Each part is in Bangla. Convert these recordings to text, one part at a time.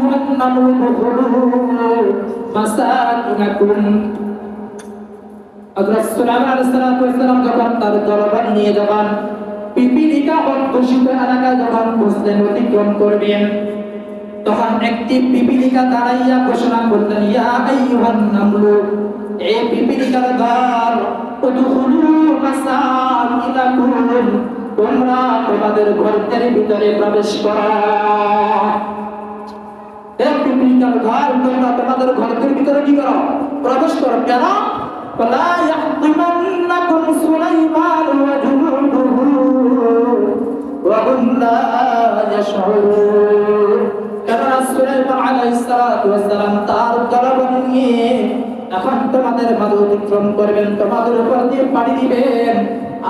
আইয়ুহান নামলু দুখুলু মাসাকিনাকুম। হযরত সুলাইমান আলাইহিস সালাম যখন তার দরবার নিয়ে যখন পিপিলিকা অধ্যুষিত এলাকায় যখন মুসলিম অতিক্রম করবেন, তখন একটি পিপিলিকা দাঁড়াইয়া ঘোষণা করলেন, ইয়া আইয়ুহান নামলু, এ পিপিলিকার দল, উদখুলু মাসাকিনাকুম, তোমরা তোমাদের ঘরের ভিতরে প্রবেশ করো। এ পিপিলিকার দল, তোমরা তোমাদের ঘরের ভিতরে কি করো? প্রবেশ করো। কেন? ফালা ইয়াহতিমান্নাকুম সুলাইমান ওয়া জুনুদুহু ওয়া হুম লা ইয়াশউরুন। কারণ সুলাইমান আলাইহিস সালাম তার দলবল নিয়ে এখন তোমাদের মাঝে অতিক্রম করবেন, তোমাদের উপর দিয়ে পাড়ি দিবেন,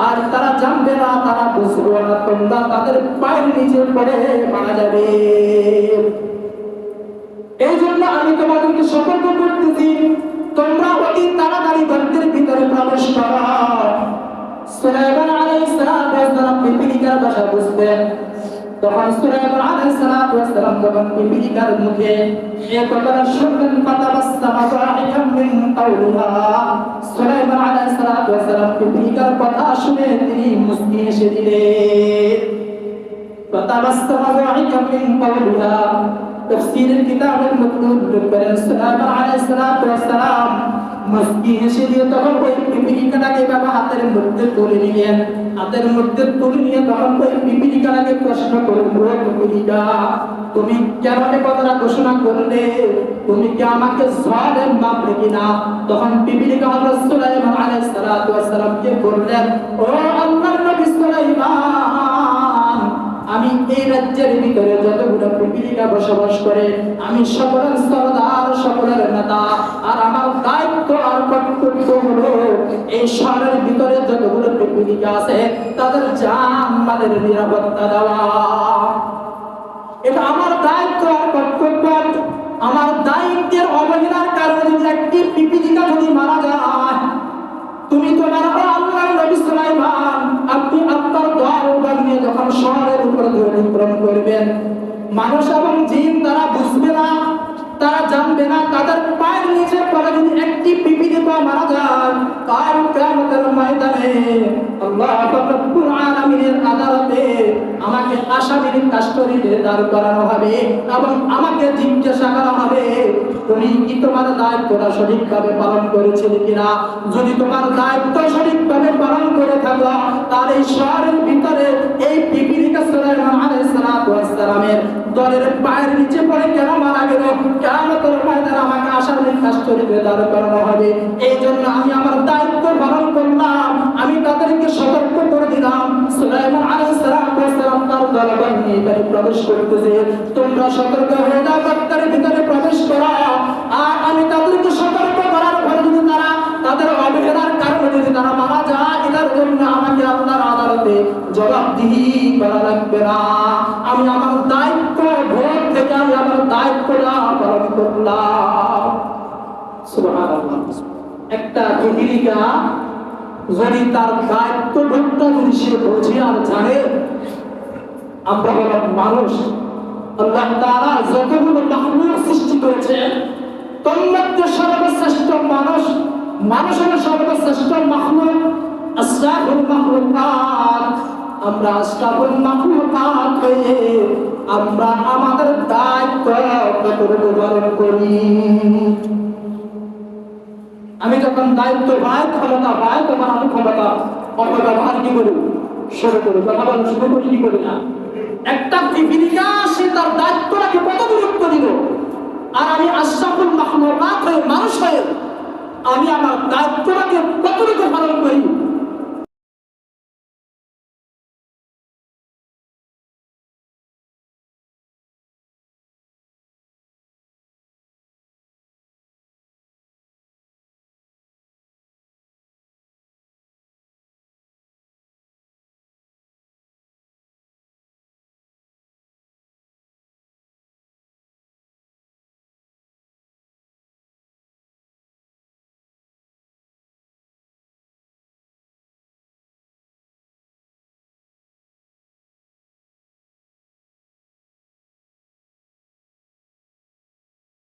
আর তারা জানবে না, তারা বুঝবে না, তোমরা তাদের পায়ের নিচে পড়ে মারা যাবে। এই জন্য আমি তোমাদেরকে সতর্ক করতেছি, তোমরা অতি তাড়াতাড়ি ঘরের ভিতরে প্রবেশ করো। সুলাইমান আলাইহিস সালাম পিপিলিকার ভাষা বুঝতেন। তখন সুলাইমান আলাইহিস সালাম যখন পিপিলিকার মুখে এই কথাটা শুনলেন, ফাতাবাসসামা যাহিকাম মিন কাওলিহা, সুলাইমান আলাইহিস সালাম পিপিলিকার কথা শুনে তিনি মুস্কি হেসে দিলেন। ফাতাবাসসামা যাহিকাম মিন কাওলিহা, তাফসীরের কিতাবের মধ্যে উল্লেখ করেন সুলাইমান আলাইহিস সালাম মুস্কি হেসে দিয়ে তখন ওই পিপিলিকাটাকে বাবা হাতের মধ্যে তুলে নিলেন। হাতের মধ্যে তুলে নিয়ে তখন ওই পিপিলিকাটাকে প্রশ্ন করলেন, ওই পিপিলিকা, তুমি কেন এই কথাটা ঘোষণা করলে? তুমি কি আমাকে জালেম ভাবলে কিনা? তখন পিপিলিকা হযরত সুলাইমান আলাইহিস সালামকে বললেন, ও আল্লাহর নবী সুলাইমান, আমি এই রাজ্যের ভিতরে যতগুলো পিপিলিকা বসবাস করে, আমি সকলের সরদার, সকলের নেতা, আর আমার দায়িত্ব আর কর্তব্য হলো এই শহরের ভিতরে যতগুলো পিপিলিকা আছে তাদের জান মালের নিরাপত্তা দেওয়া। এটা আমার দায়িত্ব আর কর্তব্য। আমার দায়িত্বের অবহেলার কারণে যদি একটি পিপিলিকা যদি মারা যায়, তুমি তোমার আল্লাহর নবী সুলাইমান, আপনি আপনার দল নিয়ে যখন শহরের উপর অতিক্রম করবেন, মানুষ এবং জিন তারা বুঝবে না, তারা জানবে না, তাদের পায়ের নিচে পড়ে যদি একটি পিপিলিকা মারা যায়, কাল কিয়ামতের ময়দানে আল্লাহ রাব্বুল আলামিনের আদালতে আমাকে আসামির কাস্টডিতে দাঁড় করানো হবে এবং আমাকে জিজ্ঞাসা করা হবে, তুমি কি তোমার দায়িত্বটা সঠিকভাবে পালন করেছিলে কিনা? যদি তোমার দায়িত্ব সঠিকভাবে পালন করে থাকো, তাহলে এই শহরের ভিতরে এই পিপিলিকা সুলাইমান আলাইহিস সালামের দলের পায়ের নিচে পড়ে কেন মারা গেল? কিয়ামতের ময়দানে আমাকে আসামির কাস্টডিতে দাঁড় করানো হবে। এই জন্য আমি আমার দায়িত্ব পালন করলাম, আমি তাদেরকে সতর্ক করে দিলাম। সুলাইমান আলাইহিস সালাম তার দলবল নিয়ে প্রবেশ করতেছে, তোমরা সতর্ক হয়ে যাও, তাদের ভিতরে প্রবেশ করো। আর আমি তাদেরকে সতর্ক করার পরে যদি তারা তাদের অবহেলার কারণে যদি তারা মারা যায়, এটার জন্য আমাকে আপনার আদালতে জবাবদিহি করা লাগবে না। আমি আমার দায়িত্ব ভোর থেকে আমি আমার দায়িত্বটা পালন করলাম। সুবহানাল্লাহ। একটা পিপিলিকা যদি তার দায়িত্বটা যদি সে বোঝে আর জানে, আমরা হলাম মানুষ, আল্লাহ তাআলা যতগুলো মাখলুক সৃষ্টি করেছেন তার মধ্যে সর্বশ্রেষ্ঠ মানুষ, মানুষ হলো সর্বশ্রেষ্ঠ মাখলুক, আশরাফুল মাখলুকাত। আমরা আশরাফুল মাখলুকাত হয়ে আমরা আমাদের দায়িত্ব কতটুকু পালন করি। আমি যখন দায়িত্ব পাই, ক্ষমতা পাই, তখন আমি ক্ষমতা অপব্যবহার কি করি? শুরু করি। কথা বলা শুরু করি কি করি না? একটা পিপিলিকা সে তার দায়িত্বটাকে কত গুরুত্ব দিল, আর আমি আশরাফুল মাখলুকাত হয়ে মানুষ হয়ে আমি আমার দায়িত্বটাকে কতটুকু পালন করি।